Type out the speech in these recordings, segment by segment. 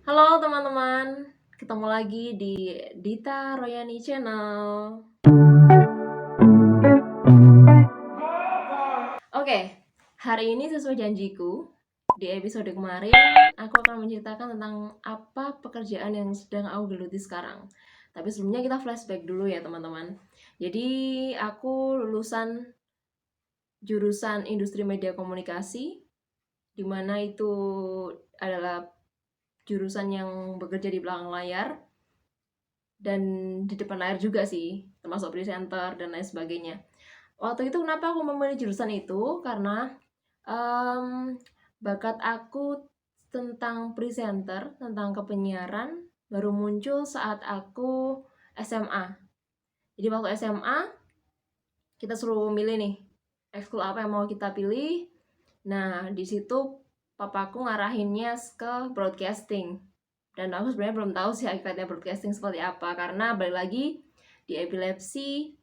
Halo teman-teman, ketemu lagi di Dita Royani Channel. Oke, hari ini sesuai janjiku, di episode kemarin aku akan menceritakan tentang apa pekerjaan yang sedang aku geluti sekarang. Tapi sebelumnya kita flashback dulu ya teman-teman. Jadi aku lulusan jurusan Industri Media Komunikasi, di mana itu adalah jurusan yang bekerja di belakang layar dan di depan layar juga sih, termasuk presenter dan lain sebagainya. Waktu itu kenapa aku memilih jurusan itu? Karena um, bakat aku tentang presenter, tentang kepenyiaran baru muncul saat aku SMA. Jadi waktu SMA kita suruh milih nih ekskul apa yang mau kita pilih. Nah di situ papaku ngarahinnya ke broadcasting. Dan aku sebenarnya belum tahu sih hakikatnya broadcasting seperti apa, karena balik lagi di epilepsi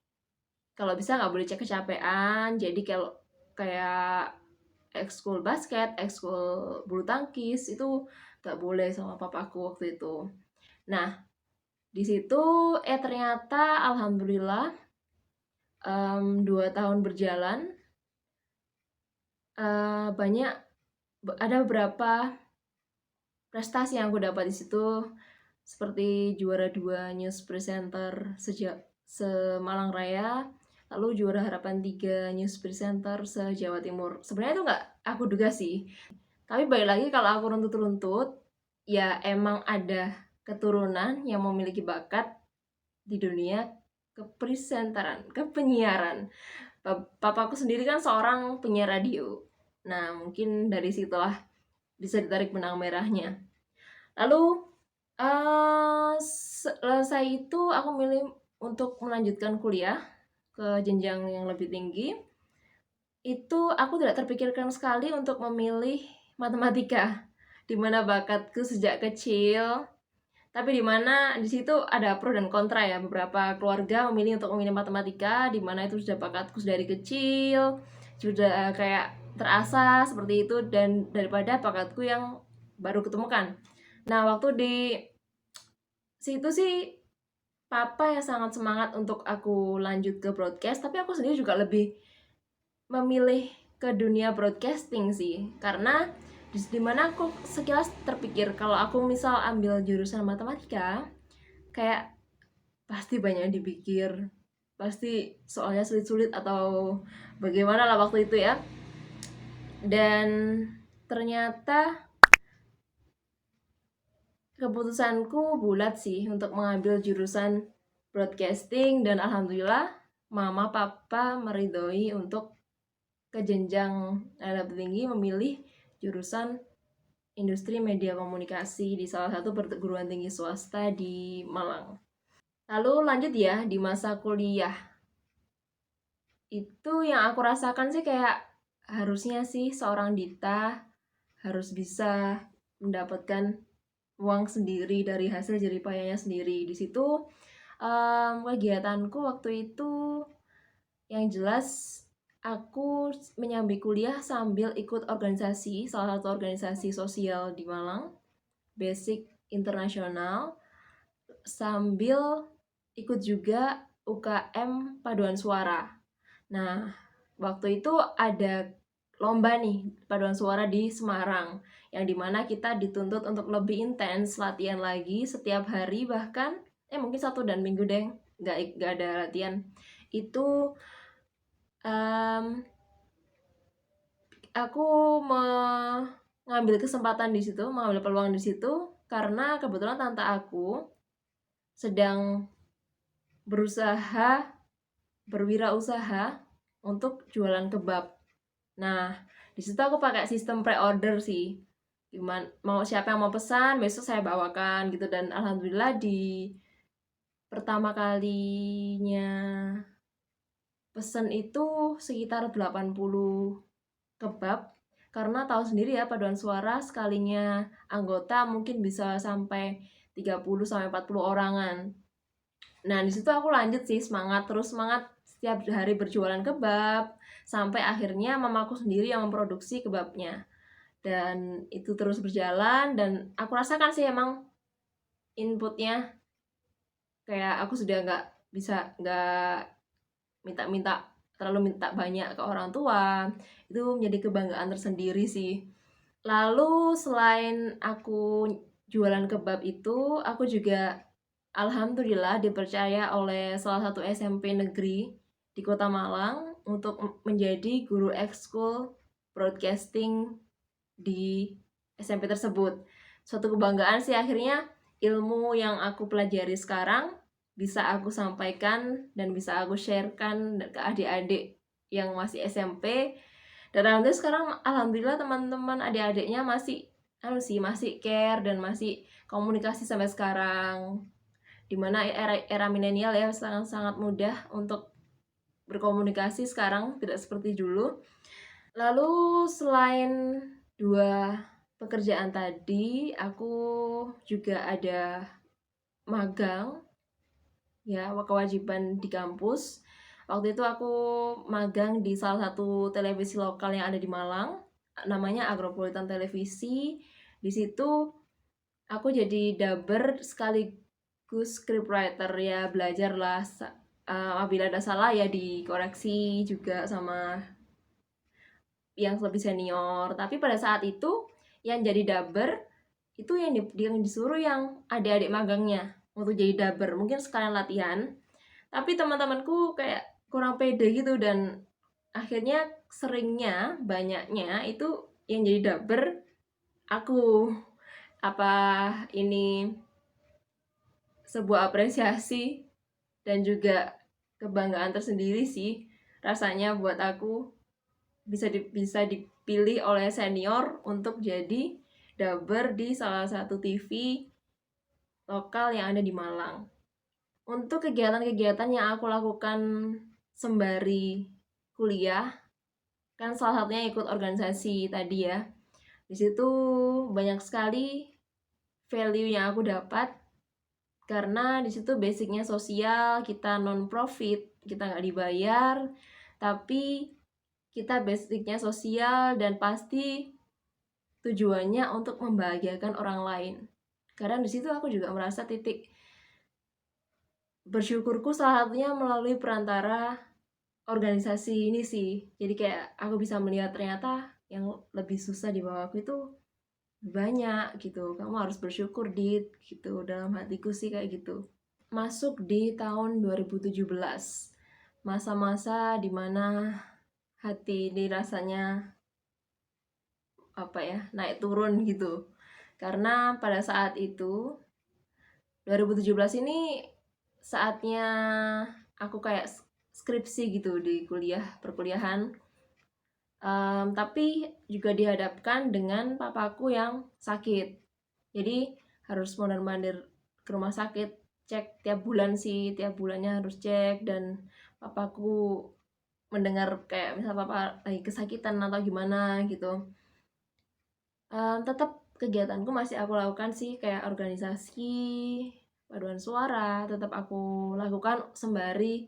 kalau bisa nggak boleh cek kecapean. Jadi kalau kayak ekskul basket, ekskul bulu tangkis itu nggak boleh sama papaku waktu itu. Nah di situ ternyata alhamdulillah 2 tahun berjalan, banyak ada beberapa prestasi yang aku dapat di situ, seperti juara 2 news presenter sejak Semalang Raya, lalu juara harapan 3 news presenter se-Jawa Timur. Sebenarnya itu nggak aku duga sih, tapi balik lagi kalau aku runtut-runtut, ya emang ada keturunan yang memiliki bakat di dunia kepresenteran, kepenyiaran. Papaku sendiri kan seorang penyiar radio. Nah, mungkin dari situlah bisa ditarik benang merahnya. Lalu selesai itu aku milih untuk melanjutkan kuliah ke jenjang yang lebih tinggi. Itu aku tidak terpikirkan sekali untuk memilih matematika, di mana bakatku sejak kecil. Tapi di mana di situ ada pro dan kontra ya. Beberapa keluarga memilih untuk memilih matematika, di mana itu sudah bakatku dari kecil, sudah kayak terasa seperti itu, dan daripada bakatku yang baru ketemukan. Nah, waktu di situ sih papa yang sangat semangat untuk aku lanjut ke broadcast, tapi aku sendiri juga lebih memilih ke dunia broadcasting sih, karena di mana aku sekilas terpikir kalau aku misal ambil jurusan matematika, kayak pasti banyak yang dipikir, pasti soalnya sulit-sulit atau bagaimana lah waktu itu ya. Dan ternyata keputusanku bulat sih untuk mengambil jurusan broadcasting, dan alhamdulillah mama papa meridhoi untuk ke jenjang lebih tinggi memilih jurusan Industri Media Komunikasi di salah satu perguruan tinggi swasta di Malang. Lalu lanjut ya, di masa kuliah itu yang aku rasakan sih kayak harusnya sih seorang Dita harus bisa mendapatkan uang sendiri dari hasil jeripayanya sendiri. Di situ kegiatanku waktu itu yang jelas aku menyambi kuliah sambil ikut organisasi, salah satu organisasi sosial di Malang, Basic Internasional, sambil ikut juga UKM Paduan Suara. Nah, waktu itu ada lomba nih paduan suara di Semarang, yang dimana kita dituntut untuk lebih intens latihan lagi setiap hari, bahkan mungkin Sabtu dan Minggu deh nggak ada latihan. Itu aku mengambil kesempatan di situ, mengambil peluang di situ, karena kebetulan tante aku sedang berwirausaha untuk jualan kebab. Nah, di situ aku pakai sistem pre-order sih. Gimana mau siapa yang mau pesan, besok saya bawakan gitu. Dan alhamdulillah di pertama kalinya pesen itu sekitar 80 kebab. Karena tahu sendiri ya, paduan suara sekalinya anggota mungkin bisa sampai 30 sampai 40 orangan. Nah, di situ aku lanjut sih terus semangat setiap hari berjualan kebab sampai akhirnya mamaku sendiri yang memproduksi kebabnya. dan itu terus berjalan, dan aku rasakan sih emang inputnya kayak aku sudah nggak terlalu minta banyak ke orang tua. Itu menjadi kebanggaan tersendiri sih. Lalu selain aku jualan kebab itu, aku juga alhamdulillah dipercaya oleh salah satu SMP negeri di Kota Malang untuk menjadi guru ekskul broadcasting di SMP tersebut. Suatu kebanggaan sih, akhirnya ilmu yang aku pelajari sekarang bisa aku sampaikan dan bisa aku sharekan ke adik-adik yang masih SMP. Dan alhamdulillah teman-teman adik-adiknya masih masih care dan masih komunikasi sampai sekarang. Dimana era milenial ya sangat-sangat mudah untuk berkomunikasi sekarang, tidak seperti dulu. Lalu selain dua pekerjaan tadi, aku juga ada magang, ya kewajiban di kampus. Waktu itu aku magang di salah satu televisi lokal yang ada di Malang, namanya Agropolitan Televisi. Di situ aku jadi dubber sekaligus scriptwriter, ya belajarlah apabila ada salah ya dikoreksi juga sama yang lebih senior. Tapi pada saat itu yang jadi dubber itu yang disuruh yang adik-adik magangnya untuk jadi dubber, mungkin sekalian latihan. Tapi teman-temanku kayak kurang pede gitu, dan akhirnya banyaknya itu yang jadi dubber aku. Apa ini sebuah apresiasi dan juga kebanggaan tersendiri sih rasanya buat aku bisa dipilih oleh senior untuk jadi dubber di salah satu TV lokal yang ada di Malang. Untuk kegiatan-kegiatan yang aku lakukan sembari kuliah, kan salah satunya ikut organisasi tadi ya. Di situ banyak sekali value yang aku dapat, karena di situ basicnya sosial, kita non profit, kita nggak dibayar, tapi kita basicnya sosial dan pasti tujuannya untuk membahagiakan orang lain. Karena di situ aku juga merasa titik bersyukurku salah satunya melalui perantara organisasi ini sih. Jadi kayak aku bisa melihat ternyata yang lebih susah di bawahku itu banyak gitu. Kamu harus bersyukur gitu. Dalam hatiku sih kayak gitu. Masuk di tahun 2017. Masa-masa dimana hati ini rasanya naik turun gitu. Karena pada saat itu 2017 ini saatnya aku kayak skripsi gitu di perkuliahan, tapi juga dihadapkan dengan papaku yang sakit, jadi harus mondar-mandir ke rumah sakit, cek tiap bulannya harus cek. Dan papaku mendengar kayak misal papa lagi kesakitan atau gimana gitu, tetap kegiatanku masih aku lakukan sih, kayak organisasi paduan suara tetap aku lakukan sembari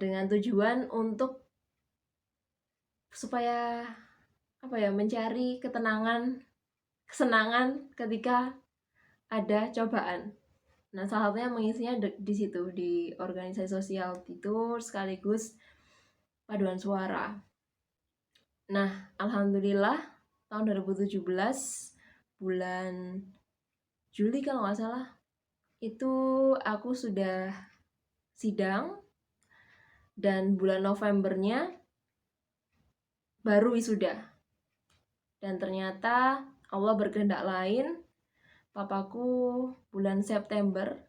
dengan tujuan untuk supaya mencari kesenangan ketika ada cobaan. Nah, salah satunya mengisinya di situ, di organisasi sosial itu sekaligus paduan suara. Nah, alhamdulillah tahun 2017 bulan Juli kalau nggak salah itu aku sudah sidang, dan bulan Novembernya baru wisuda. Dan ternyata Allah berkehendak lain, papaku bulan September,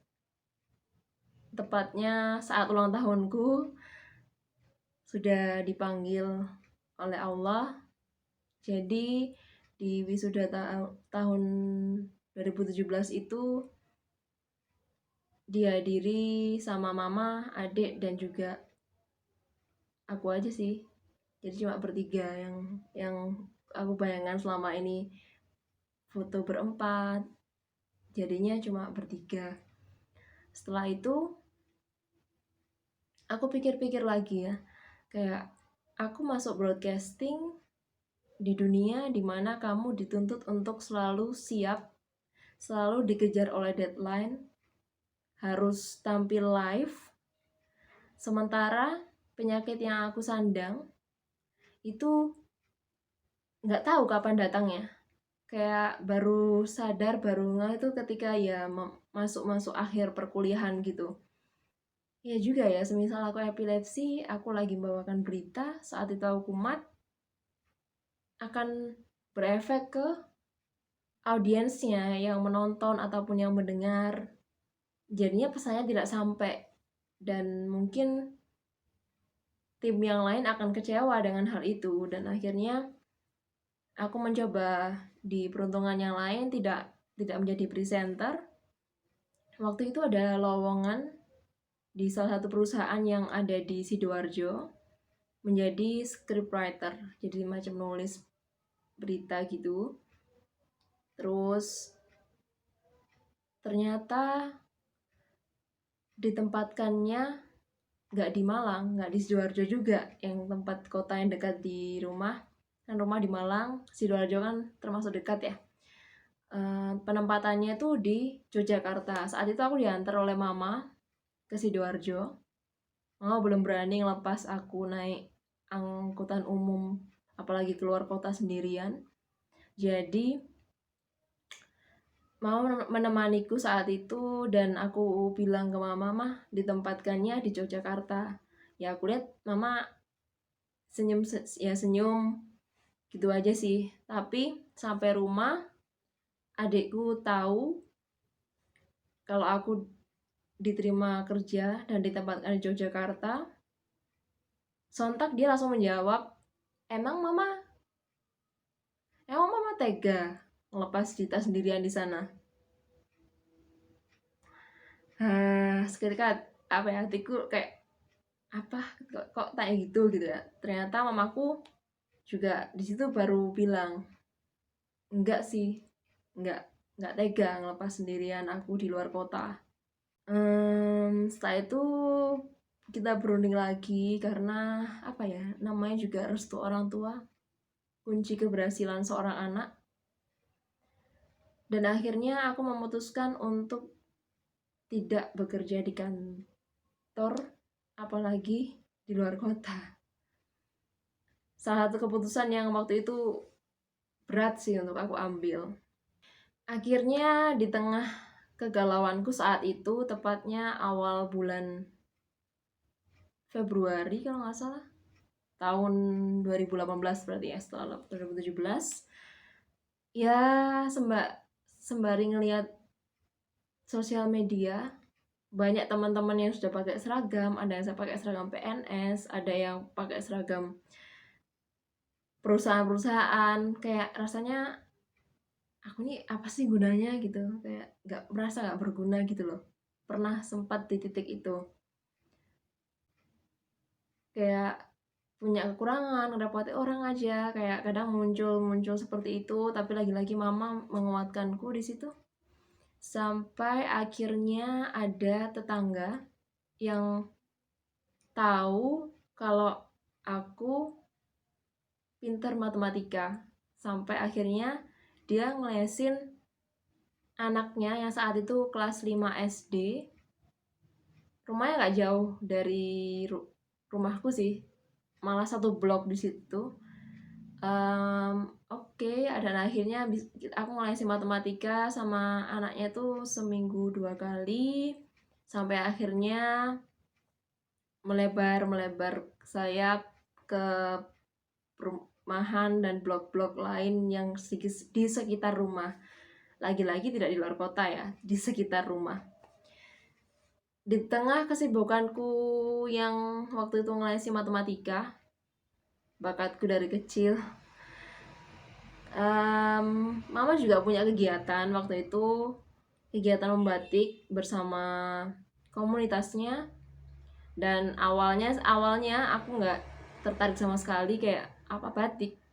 tepatnya saat ulang tahunku, sudah dipanggil oleh Allah. Jadi di wisuda tahun 2017 itu dihadiri sama mama, adik, dan juga aku aja sih. Jadi cuma bertiga yang aku bayangkan selama ini foto berempat, jadinya cuma bertiga. Setelah itu aku pikir-pikir lagi ya, kayak aku masuk broadcasting di dunia dimana kamu dituntut untuk selalu siap, selalu dikejar oleh deadline, harus tampil live. Sementara penyakit yang aku sandang itu nggak tahu kapan datangnya. Kayak baru sadar, baru ngeh itu ketika ya masuk akhir perkuliahan gitu. Ya juga ya, semisal aku epilepsi, aku lagi membawakan berita, saat itu aku kumat, akan berefek ke audiensnya yang menonton ataupun yang mendengar. Jadinya pesannya tidak sampai, dan mungkin tim yang lain akan kecewa dengan hal itu, dan akhirnya aku mencoba di peruntungan yang lain, tidak menjadi presenter. Waktu itu ada lowongan di salah satu perusahaan yang ada di Sidoarjo menjadi scriptwriter, jadi macam nulis berita gitu. Terus ternyata ditempatkannya nggak di Malang, nggak di Sidoarjo juga, yang tempat kota yang dekat di rumah. Kan rumah di Malang, Sidoarjo kan termasuk dekat ya. Penempatannya tuh di Yogyakarta. Saat itu aku diantar oleh mama ke Sidoarjo. Mama belum berani ngelepas aku naik angkutan umum, apalagi keluar kota sendirian. Jadi mama menemaniku saat itu, dan aku bilang ke mama, ditempatkannya di Yogyakarta. Ya aku lihat mama senyum gitu aja sih. Tapi sampai rumah adikku tahu kalau aku diterima kerja dan ditempatkan di Yogyakarta. Sontak dia langsung menjawab, emang mama tega ngelepas Dita sendirian di sana. Seketika apa ya, hatiku kayak apa, kok kayak gitu ya. Ternyata mamaku juga di situ baru bilang, enggak sih, enggak tega ngelepas sendirian aku di luar kota. Setelah itu kita berunding lagi, karena apa ya, namanya juga restu orang tua, kunci keberhasilan seorang anak. Dan akhirnya aku memutuskan untuk tidak bekerja di kantor, apalagi di luar kota. Salah satu keputusan yang waktu itu berat sih untuk aku ambil. Akhirnya di tengah kegalauanku saat itu, tepatnya awal bulan Februari kalau nggak salah, tahun 2018 berarti ya, setelah 2017, ya sembari ngelihat sosial media, banyak teman-teman yang sudah pakai seragam, ada yang pakai seragam PNS, ada yang pakai seragam perusahaan-perusahaan. Kayak rasanya aku nih apa sih gunanya gitu, kayak merasa nggak berguna gitu loh. Pernah sempat di titik itu, kayak punya kekurangan, ngerepoti orang aja, kayak kadang muncul seperti itu. Tapi lagi-lagi mama menguatkanku di situ, sampai akhirnya ada tetangga yang tahu kalau aku pintar matematika, sampai akhirnya dia ngelesin anaknya yang saat itu kelas 5 SD. Rumahnya nggak jauh dari rumahku sih, malah satu blok di situ. Oke, dan akhirnya aku ngelesin matematika sama anaknya tuh seminggu 2 kali, sampai akhirnya melebar sayap ke perumahan dan blok-blok lain yang di sekitar rumah. Lagi-lagi tidak di luar kota ya, di sekitar rumah. Di tengah kesibukanku yang waktu itu ngelesin matematika, bakatku dari kecil, mama juga punya kegiatan waktu itu, kegiatan membatik bersama komunitasnya. Dan awalnya aku nggak tertarik sama sekali, kayak apa batik,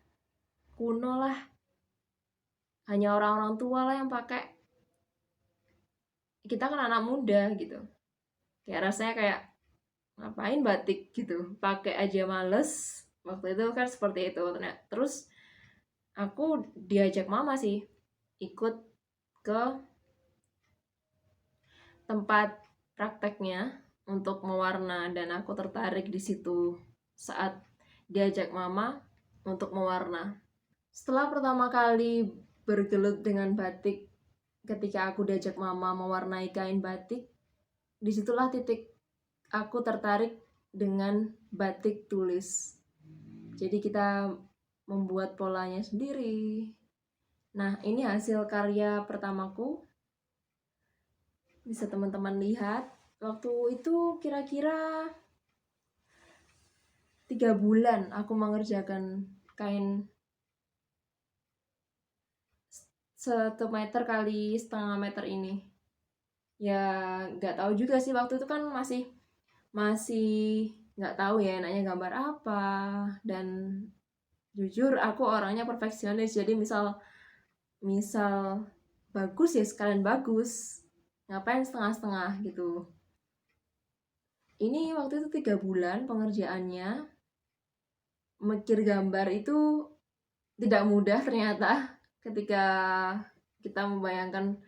kuno lah, hanya orang-orang tua lah yang pakai, kita kan anak muda gitu. Kayak rasanya kayak ngapain batik gitu, pakai aja males, waktu itu kan seperti itu. Terus aku diajak mama sih ikut ke tempat prakteknya untuk mewarna, dan aku tertarik di situ saat diajak mama untuk mewarna. Setelah pertama kali bergelut dengan batik, ketika aku diajak mama mewarnai kain batik, disitulah titik aku tertarik dengan batik tulis. Jadi kita membuat polanya sendiri. Nah, ini hasil karya pertamaku. Bisa teman-teman lihat. Waktu itu kira-kira 3 bulan aku mengerjakan kain 1 meter kali setengah meter ini. Ya nggak tahu juga sih, waktu itu kan masih nggak tahu ya enaknya gambar apa, dan jujur aku orangnya perfeksionis, jadi misal bagus ya sekalian bagus, ngapain setengah-setengah gitu. Ini waktu itu 3 bulan pengerjaannya. Mikir gambar itu tidak mudah ternyata, ketika kita membayangkan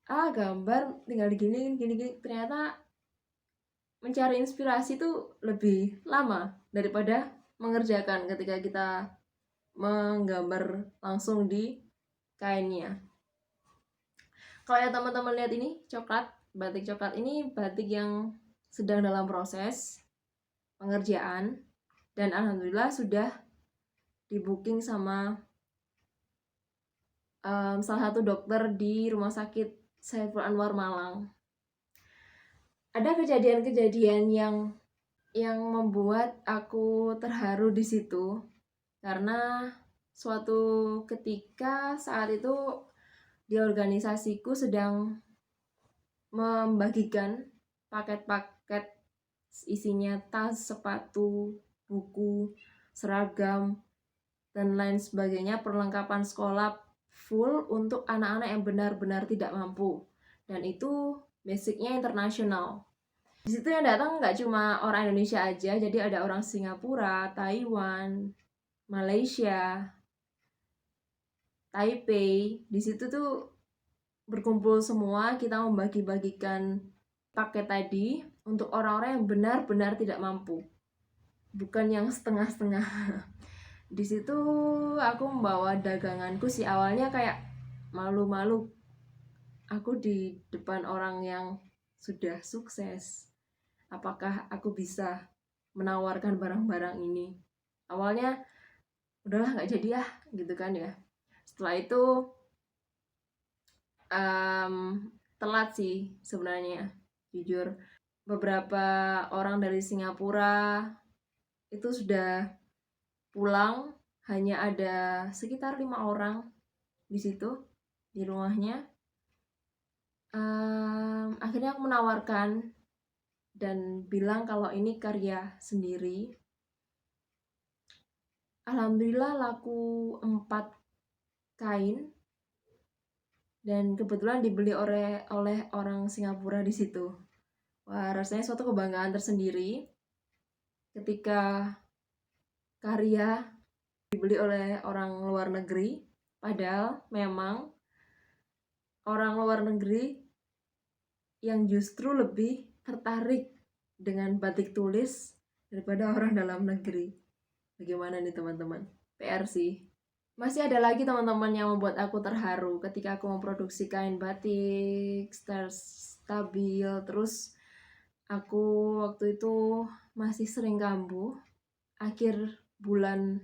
gambar tinggal gini, ternyata mencari inspirasi itu lebih lama daripada mengerjakan ketika kita menggambar langsung di kainnya. Kalau ya teman-teman lihat ini batik coklat ini batik yang sedang dalam proses pengerjaan, dan alhamdulillah sudah di booking sama salah satu dokter di Rumah Sakit Saiful Anwar Malang. Ada kejadian-kejadian yang membuat aku terharu di situ, karena suatu ketika saat itu di organisasiku sedang membagikan paket-paket isinya tas, sepatu, buku, seragam, dan lain sebagainya, perlengkapan sekolah full untuk anak-anak yang benar-benar tidak mampu, dan itu basicnya internasional. Di situ yang datang nggak cuma orang Indonesia aja, jadi ada orang Singapura, Taiwan, Malaysia, Taipei. Di situ tuh berkumpul semua, kita membagi-bagikan paket tadi untuk orang-orang yang benar-benar tidak mampu, bukan yang setengah-setengah. Di situ aku membawa daganganku sih, awalnya kayak malu-malu aku di depan orang yang sudah sukses. Apakah aku bisa menawarkan barang-barang ini? Awalnya udahlah nggak jadi ya gitu kan ya. Setelah itu telat sih sebenarnya, jujur. Beberapa orang dari Singapura itu sudah pulang, hanya ada sekitar 5 orang di situ di rumahnya. Akhirnya aku menawarkan dan bilang kalau ini karya sendiri. Alhamdulillah laku 4 kain, dan kebetulan dibeli oleh orang Singapura di situ. Wah, rasanya suatu kebanggaan tersendiri ketika karya dibeli oleh orang luar negeri, padahal memang orang luar negeri yang justru lebih tertarik dengan batik tulis daripada orang dalam negeri. Bagaimana nih teman-teman? PR sih. Masih ada lagi teman-teman yang membuat aku terharu ketika aku memproduksi kain batik stabil. Terus aku waktu itu masih sering kambuh. Akhir bulan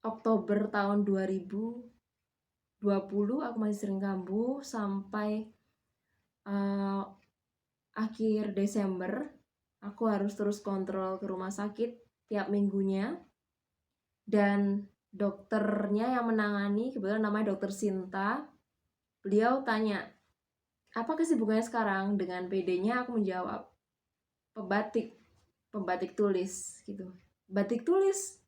Oktober tahun 2020 aku masih sering kambuh sampai akhir Desember. Aku harus terus kontrol ke rumah sakit tiap minggunya, dan dokternya yang menangani kebetulan namanya Dokter Sinta. Beliau tanya, apa kesibukannya sekarang? Dengan PD-nya aku menjawab, pembatik tulis gitu. Batik tulis.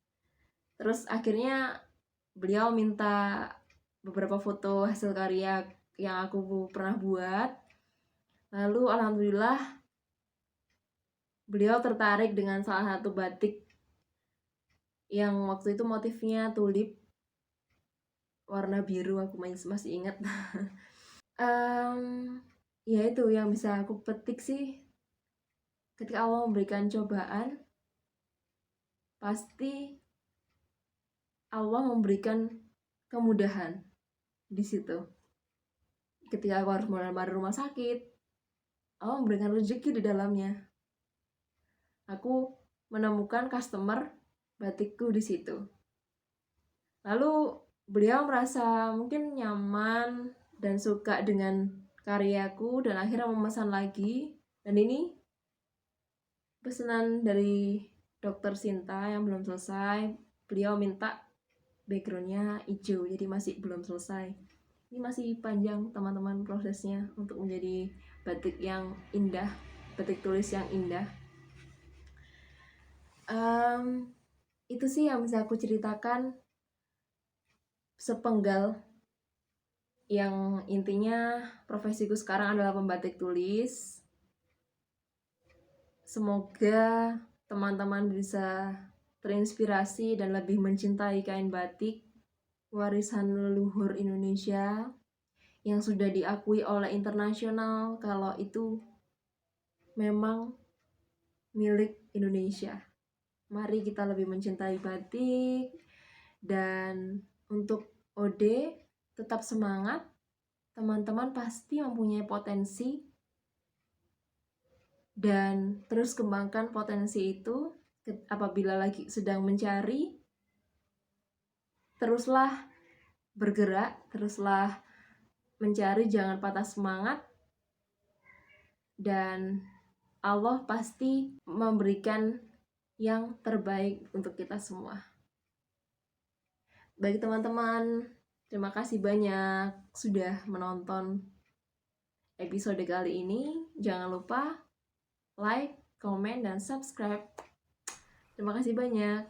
Terus akhirnya beliau minta beberapa foto hasil karya yang aku pernah buat. Lalu alhamdulillah beliau tertarik dengan salah satu batik yang waktu itu motifnya tulip warna biru, aku masih ingat. Ya itu yang bisa aku petik sih, ketika Allah memberikan cobaan, pasti Allah memberikan kemudahan di situ. Ketika aku harus melamar rumah sakit, Allah memberikan rezeki di dalamnya. Aku menemukan customer batikku di situ. Lalu beliau merasa mungkin nyaman dan suka dengan karyaku dan akhirnya memesan lagi. Dan ini pesanan dari Dokter Sinta yang belum selesai. Beliau minta backgroundnya hijau, jadi masih belum selesai. Ini masih panjang teman-teman prosesnya untuk menjadi batik yang indah, batik tulis yang indah. Itu sih yang bisa aku ceritakan sepenggal, yang intinya profesiku sekarang adalah pembatik tulis. Semoga teman-teman bisa terinspirasi dan lebih mencintai kain batik, warisan leluhur Indonesia yang sudah diakui oleh internasional kalau itu memang milik Indonesia. Mari kita lebih mencintai batik. Dan untuk Ode, tetap semangat. Teman-teman pasti mempunyai potensi, dan terus kembangkan potensi itu. Apabila lagi sedang mencari, teruslah bergerak, teruslah mencari, jangan patah semangat, dan Allah pasti memberikan yang terbaik untuk kita semua. Baik teman-teman, terima kasih banyak sudah menonton episode kali ini. Jangan lupa like, komen, dan subscribe. Terima kasih banyak.